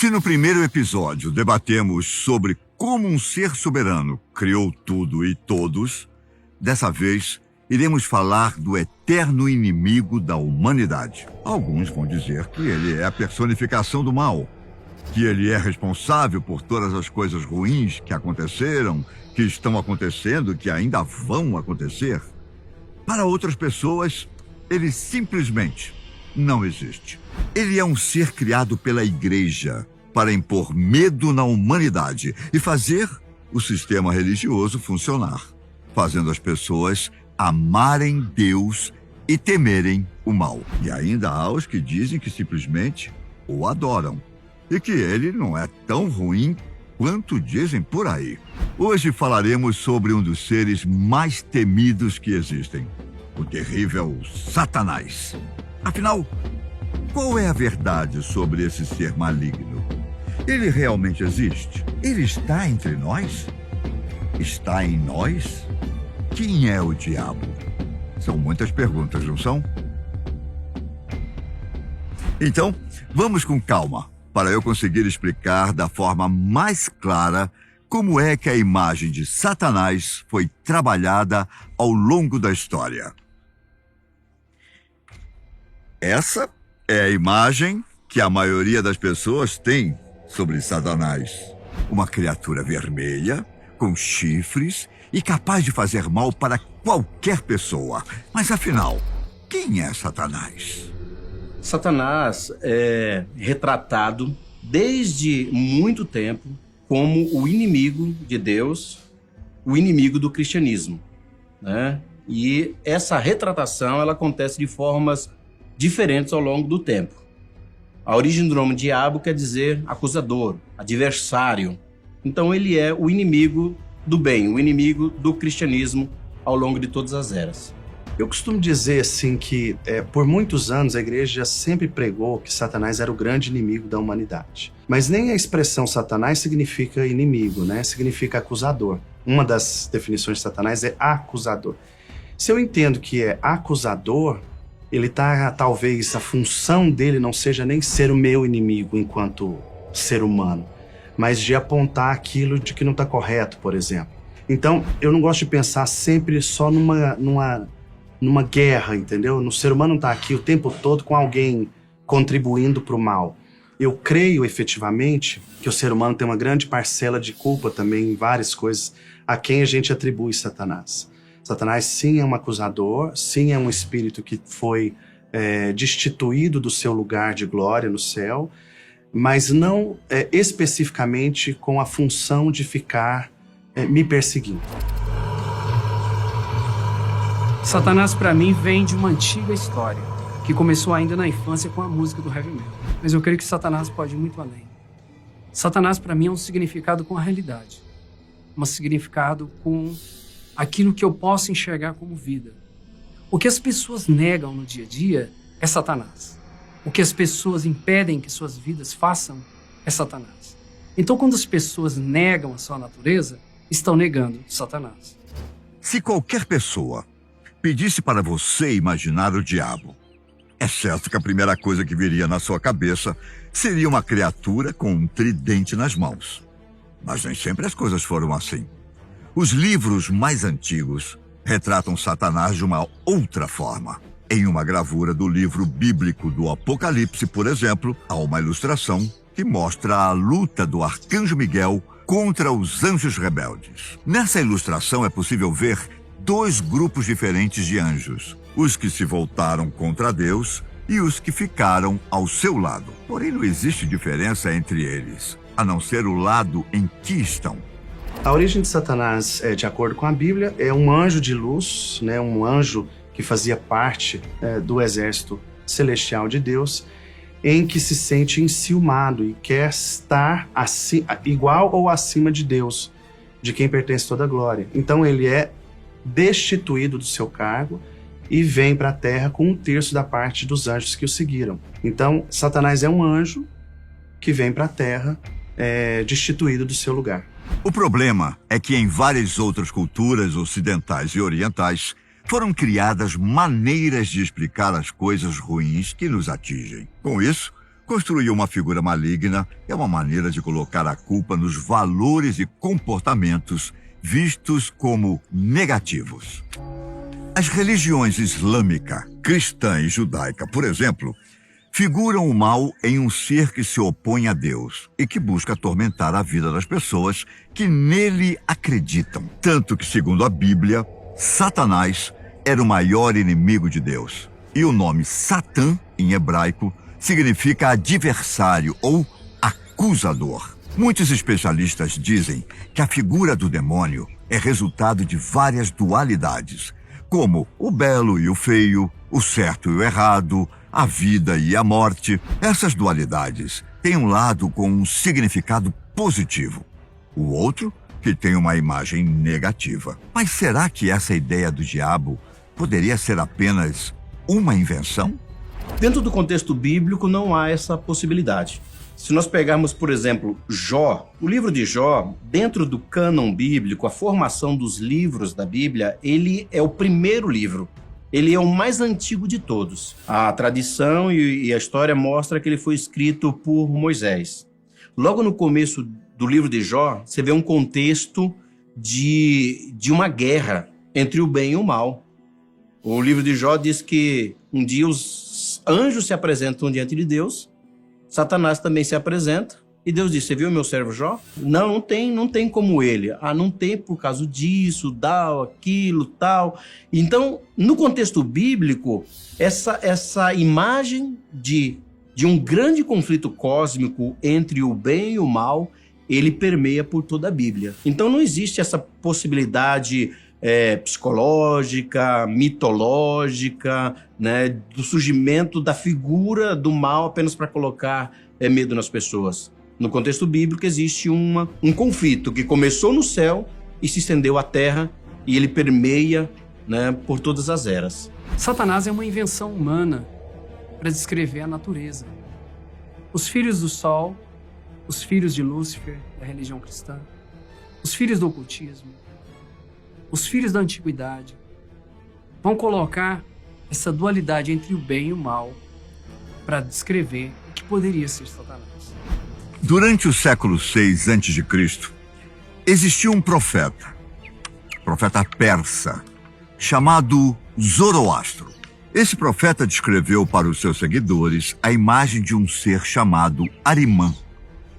Se no primeiro episódio debatemos sobre como um ser soberano criou tudo e todos, dessa vez iremos falar do eterno inimigo da humanidade. Alguns vão dizer que ele é a personificação do mal, que ele é responsável por todas as coisas ruins que aconteceram, que estão acontecendo, que ainda vão acontecer. Para outras pessoas, ele simplesmente não existe. Ele é um ser criado pela Igreja para impor medo na humanidade e fazer o sistema religioso funcionar, fazendo as pessoas amarem Deus e temerem o mal. E ainda há os que dizem que simplesmente o adoram e que ele não é tão ruim quanto dizem por aí. Hoje falaremos sobre um dos seres mais temidos que existem, o terrível Satanás. Afinal, qual é a verdade sobre esse ser maligno? Ele realmente existe? Ele está entre nós? Está em nós? Quem é o diabo? São muitas perguntas, não são? Então, vamos com calma, para eu conseguir explicar da forma mais clara como é que a imagem de Satanás foi trabalhada ao longo da história. Essa é a imagem que a maioria das pessoas tem sobre Satanás. Uma criatura vermelha, com chifres e capaz de fazer mal para qualquer pessoa. Mas afinal, quem é Satanás? Satanás é retratado desde muito tempo como o inimigo de Deus, o inimigo do cristianismo, né? E essa retratação ela acontece de formas diferentes ao longo do tempo. A origem do nome diabo quer dizer acusador, adversário. Então ele é o inimigo do bem, o inimigo do cristianismo ao longo de todas as eras. Eu costumo dizer assim que por muitos anos a igreja sempre pregou que Satanás era o grande inimigo da humanidade. Mas nem a expressão Satanás significa inimigo, né? Significa acusador. Uma das definições de Satanás é acusador. Se eu entendo que é acusador, talvez a função dele não seja nem ser o meu inimigo enquanto ser humano, mas de apontar aquilo de que não está correto, por exemplo. Então, eu não gosto de pensar sempre só numa guerra, entendeu? O ser humano não está aqui o tempo todo com alguém contribuindo para o mal. Eu creio efetivamente que o ser humano tem uma grande parcela de culpa também em várias coisas a quem a gente atribui Satanás. Satanás sim é um acusador, sim é um espírito que foi destituído do seu lugar de glória no céu, mas não especificamente com a função de ficar me perseguindo. Satanás para mim vem de uma antiga história, que começou ainda na infância com a música do heavy metal. Mas eu creio que Satanás pode ir muito além. Satanás para mim é um significado com a realidade, um significado com aquilo que eu posso enxergar como vida. O que as pessoas negam no dia a dia é Satanás. O que as pessoas impedem que suas vidas façam é Satanás. Então, quando as pessoas negam a sua natureza, estão negando Satanás. Se qualquer pessoa pedisse para você imaginar o diabo, é certo que a primeira coisa que viria na sua cabeça seria uma criatura com um tridente nas mãos. Mas nem sempre as coisas foram assim. Os livros mais antigos retratam Satanás de uma outra forma. Em uma gravura do livro bíblico do Apocalipse, por exemplo, há uma ilustração que mostra a luta do arcanjo Miguel contra os anjos rebeldes. Nessa ilustração é possível ver dois grupos diferentes de anjos, os que se voltaram contra Deus e os que ficaram ao seu lado. Porém, não existe diferença entre eles, a não ser o lado em que estão. A origem de Satanás, de acordo com a Bíblia, é um anjo de luz, né? Um anjo que fazia parte do exército celestial de Deus, em que se sente enciumado e quer estar igual ou acima de Deus, de quem pertence toda a glória. Então ele é destituído do seu cargo e vem para a terra com 1/3 da parte dos anjos que o seguiram. Então Satanás é um anjo que vem para a terra destituído do seu lugar. O problema é que em várias outras culturas ocidentais e orientais foram criadas maneiras de explicar as coisas ruins que nos atingem. Com isso, Construir uma figura maligna é uma maneira de colocar a culpa nos valores e comportamentos vistos como negativos. As religiões islâmica, cristã e judaica, por exemplo, figuram o mal em um ser que se opõe a Deus e que busca atormentar a vida das pessoas que nele acreditam. Tanto que, segundo a Bíblia, Satanás era o maior inimigo de Deus. E o nome Satã, em hebraico, significa adversário ou acusador. Muitos especialistas dizem que a figura do demônio é resultado de várias dualidades, como o belo e o feio, o certo e o errado, a vida e a morte. Essas dualidades têm um lado com um significado positivo, o outro que tem uma imagem negativa. Mas será que essa ideia do diabo poderia ser apenas uma invenção? Dentro do contexto bíblico não há essa possibilidade. Se nós pegarmos, por exemplo, Jó, o livro de Jó, dentro do cânon bíblico, a formação dos livros da Bíblia, ele é o primeiro livro. Ele é o mais antigo de todos. A tradição e a história mostra que ele foi escrito por Moisés. Logo no começo do livro de Jó, você vê um contexto de uma guerra entre o bem e o mal. O livro de Jó diz que um dia os anjos se apresentam diante de Deus, Satanás também se apresenta, e Deus diz: você viu meu servo Jó? Não tem como ele. Não tem por causa disso, tal, aquilo, tal. Então, no contexto bíblico, essa imagem de um grande conflito cósmico entre o bem e o mal, ele permeia por toda a Bíblia. Então, não existe essa possibilidade psicológica, mitológica, né, do surgimento da figura do mal apenas para colocar medo nas pessoas. No contexto bíblico existe um conflito que começou no céu e se estendeu à terra, e ele permeia, né, por todas as eras. Satanás é uma invenção humana para descrever a natureza. Os filhos do sol, os filhos de Lúcifer, da religião cristã, os filhos do ocultismo, os filhos da antiguidade, vão colocar essa dualidade entre o bem e o mal para descrever o que poderia ser Satanás. Durante o século VI a.C., existiu um profeta persa, chamado Zoroastro. Esse profeta descreveu para os seus seguidores a imagem de um ser chamado Arimã,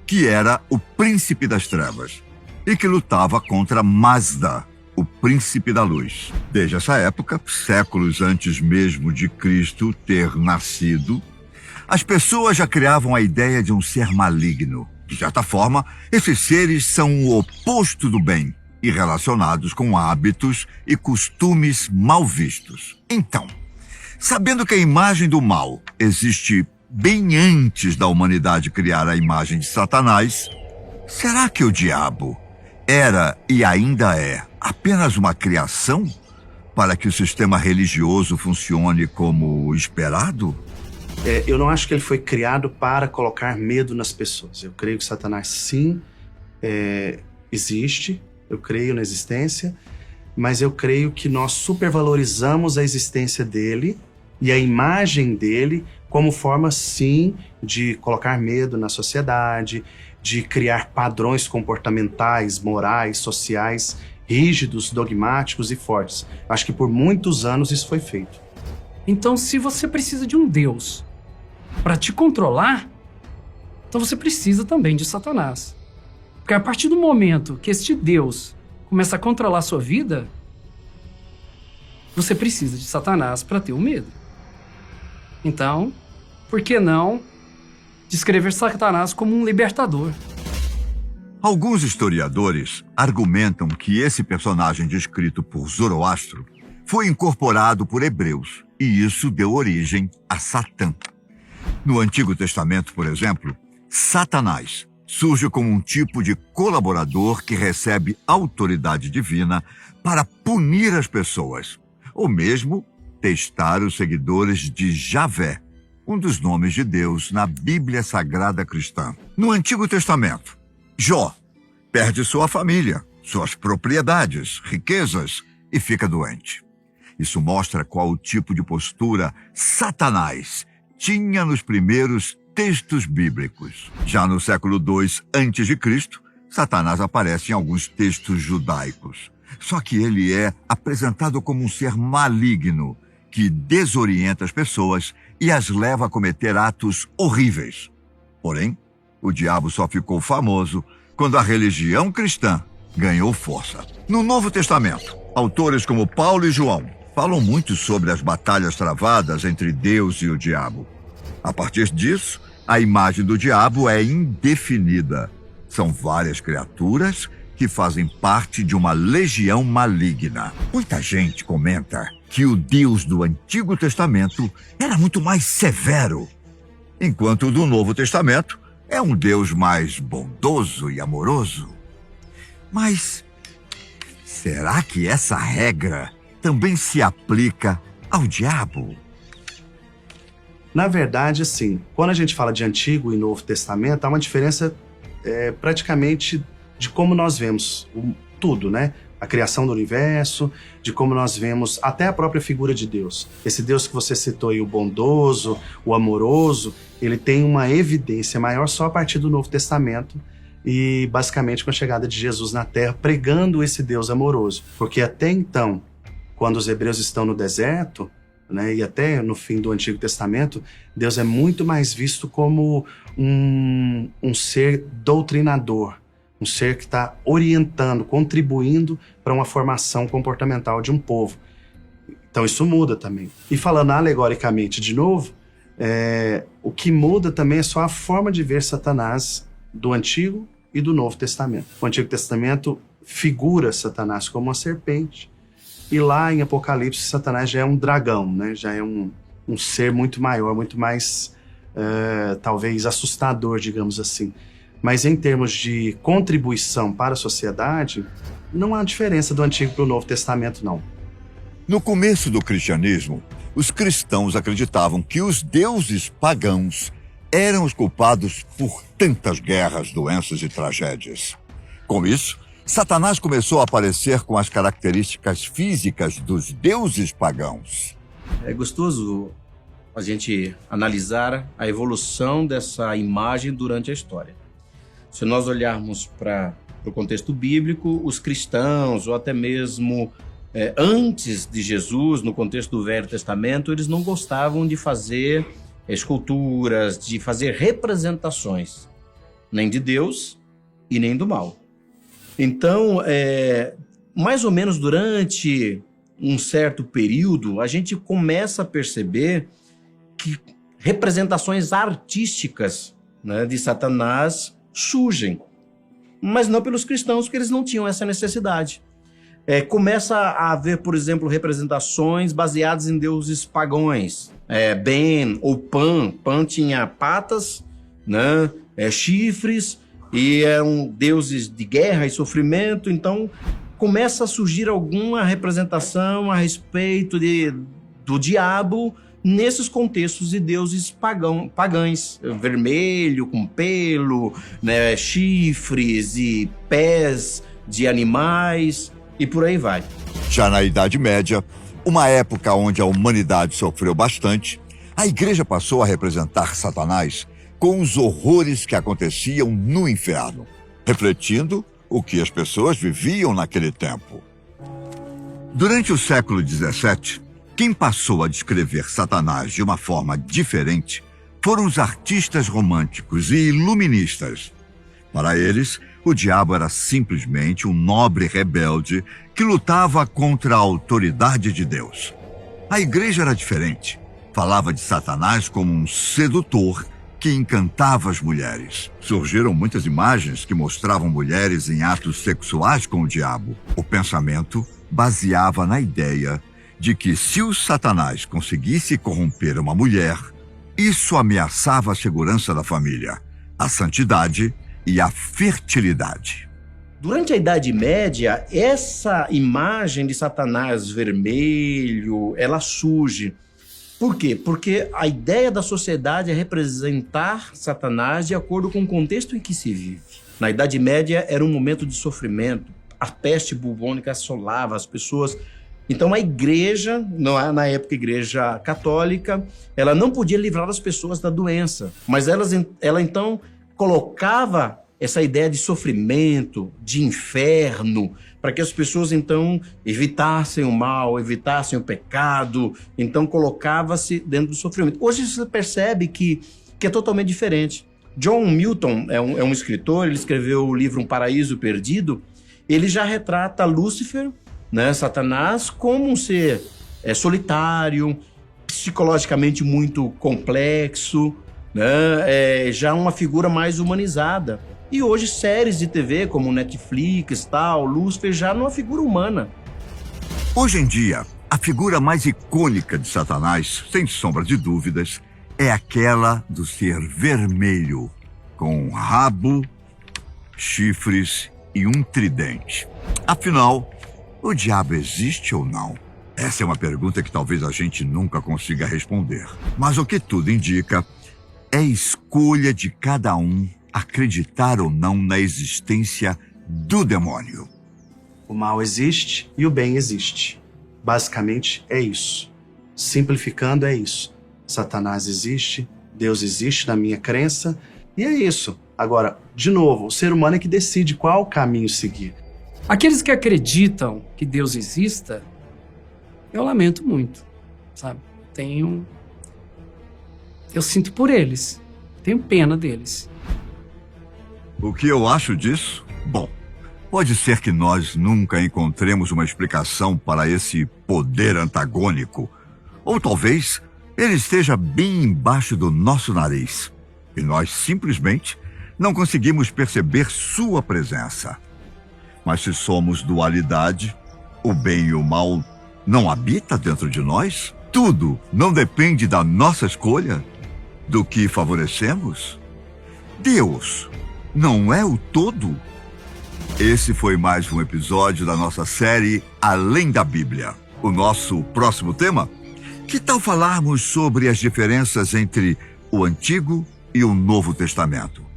que era o príncipe das trevas e que lutava contra Mazda, o príncipe da luz. Desde essa época, séculos antes mesmo de Cristo ter nascido, as pessoas já criavam a ideia de um ser maligno. De certa forma, esses seres são o oposto do bem e relacionados com hábitos e costumes mal vistos. Então, sabendo que a imagem do mal existe bem antes da humanidade criar a imagem de Satanás, será que o diabo era e ainda é apenas uma criação para que o sistema religioso funcione como esperado? Eu não acho que ele foi criado para colocar medo nas pessoas. Eu creio que Satanás, sim, existe. Eu creio na existência. Mas eu creio que nós supervalorizamos a existência dele e a imagem dele como forma, sim, de colocar medo na sociedade, de criar padrões comportamentais, morais, sociais, rígidos, dogmáticos e fortes. Acho que por muitos anos isso foi feito. Então, se você precisa de um Deus para te controlar, então você precisa também de Satanás. Porque a partir do momento que este Deus começa a controlar a sua vida, você precisa de Satanás para ter o medo. Então, por que não descrever Satanás como um libertador? Alguns historiadores argumentam que esse personagem descrito por Zoroastro foi incorporado por hebreus, e isso deu origem a Satã. No Antigo Testamento, por exemplo, Satanás surge como um tipo de colaborador que recebe autoridade divina para punir as pessoas, ou mesmo testar os seguidores de Javé, um dos nomes de Deus na Bíblia Sagrada Cristã. No Antigo Testamento, Jó perde sua família, suas propriedades, riquezas e fica doente. Isso mostra qual o tipo de postura Satanás tinha nos primeiros textos bíblicos. Já no século II a.C., Satanás aparece em alguns textos judaicos. Só que ele é apresentado como um ser maligno que desorienta as pessoas e as leva a cometer atos horríveis. Porém, o diabo só ficou famoso quando a religião cristã ganhou força. No Novo Testamento, autores como Paulo e João falam muito sobre as batalhas travadas entre Deus e o diabo. A partir disso, a imagem do diabo é indefinida. São várias criaturas que fazem parte de uma legião maligna. Muita gente comenta que o Deus do Antigo Testamento era muito mais severo, enquanto o do Novo Testamento é um Deus mais bondoso e amoroso. Mas será que essa regra também se aplica ao diabo? Na verdade, assim, quando a gente fala de Antigo e Novo Testamento, há uma diferença praticamente de como nós vemos tudo, né? A criação do universo, de como nós vemos até a própria figura de Deus. Esse Deus que você citou aí, o bondoso, o amoroso, ele tem uma evidência maior só a partir do Novo Testamento e basicamente com a chegada de Jesus na Terra, pregando esse Deus amoroso. Porque até então, quando os hebreus estão no deserto, né, e até no fim do Antigo Testamento, Deus é muito mais visto como um ser doutrinador, um ser que está orientando, contribuindo para uma formação comportamental de um povo. Então isso muda também. E falando alegoricamente de novo, o que muda também é só a forma de ver Satanás do Antigo e do Novo Testamento. O Antigo Testamento figura Satanás como uma serpente, e lá em Apocalipse Satanás já é um dragão, né? Já é um ser muito maior, muito mais, talvez, assustador, digamos assim. Mas em termos de contribuição para a sociedade, não há diferença do Antigo para o Novo Testamento, não. No começo do cristianismo, os cristãos acreditavam que os deuses pagãos eram os culpados por tantas guerras, doenças e tragédias. Com isso, Satanás começou a aparecer com as características físicas dos deuses pagãos. É gostoso a gente analisar a evolução dessa imagem durante a história. Se nós olharmos para o contexto bíblico, os cristãos, ou até mesmo antes de Jesus, no contexto do Velho Testamento, eles não gostavam de fazer esculturas, de fazer representações, nem de Deus e nem do mal. Então, mais ou menos durante um certo período, a gente começa a perceber que representações artísticas, né, de Satanás surgem, mas não pelos cristãos, porque eles não tinham essa necessidade. Começa a haver, por exemplo, representações baseadas em deuses pagãos. Ben ou Pan. Pan tinha patas, né, chifres, e eram deuses de guerra e sofrimento. Então começa a surgir alguma representação a respeito do diabo nesses contextos de deuses pagãos, vermelho, com pelo, né, chifres e pés de animais e por aí vai. Já na Idade Média, uma época onde a humanidade sofreu bastante, a igreja passou a representar Satanás com os horrores que aconteciam no inferno, refletindo o que as pessoas viviam naquele tempo. Durante o século XVII, quem passou a descrever Satanás de uma forma diferente foram os artistas românticos e iluministas. Para eles, o diabo era simplesmente um nobre rebelde que lutava contra a autoridade de Deus. A igreja era diferente. Falava de Satanás como um sedutor que encantava as mulheres. Surgiram muitas imagens que mostravam mulheres em atos sexuais com o diabo. O pensamento baseava na ideia de que se o Satanás conseguisse corromper uma mulher, isso ameaçava a segurança da família, a santidade e a fertilidade. Durante a Idade Média, essa imagem de Satanás vermelho, ela surge. Por quê? Porque a ideia da sociedade é representar Satanás de acordo com o contexto em que se vive. Na Idade Média era um momento de sofrimento, a peste bubônica assolava, as pessoas Então a igreja, na época a igreja católica, ela não podia livrar as pessoas da doença, mas ela então colocava essa ideia de sofrimento, de inferno, para que as pessoas então evitassem o mal, evitassem o pecado, então colocava-se dentro do sofrimento. Hoje você percebe que é totalmente diferente. John Milton é um escritor, ele escreveu o livro Um Paraíso Perdido, ele já retrata Lúcifer, né, Satanás, como um ser solitário, psicologicamente muito complexo, né, já uma figura mais humanizada. E hoje séries de TV como Netflix, tal, Lúcifer já não é uma figura humana. Hoje em dia, a figura mais icônica de Satanás, sem sombra de dúvidas, é aquela do ser vermelho, com rabo, chifres e um tridente. Afinal, o diabo existe ou não? Essa é uma pergunta que talvez a gente nunca consiga responder. Mas o que tudo indica é escolha de cada um acreditar ou não na existência do demônio. O mal existe e o bem existe. Basicamente é isso. Simplificando é isso. Satanás existe, Deus existe na minha crença, e é isso. Agora, de novo, o ser humano é que decide qual caminho seguir. Aqueles que acreditam que Deus exista, eu lamento muito, sabe? Eu sinto por eles, tenho pena deles. O que eu acho disso? Bom, pode ser que nós nunca encontremos uma explicação para esse poder antagônico. Ou talvez ele esteja bem embaixo do nosso nariz e nós simplesmente não conseguimos perceber sua presença. Mas se somos dualidade, o bem e o mal não habitam dentro de nós? Tudo não depende da nossa escolha, do que favorecemos? Deus não é o todo? Esse foi mais um episódio da nossa série Além da Bíblia. O nosso próximo tema? Que tal falarmos sobre as diferenças entre o Antigo e o Novo Testamento?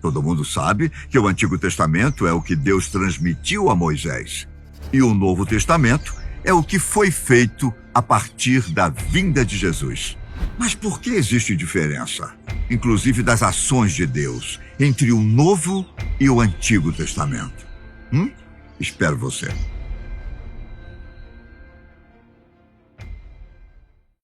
Todo mundo sabe que o Antigo Testamento é o que Deus transmitiu a Moisés. E o Novo Testamento é o que foi feito a partir da vinda de Jesus. Mas por que existe diferença, inclusive das ações de Deus, entre o Novo e o Antigo Testamento? Espero você.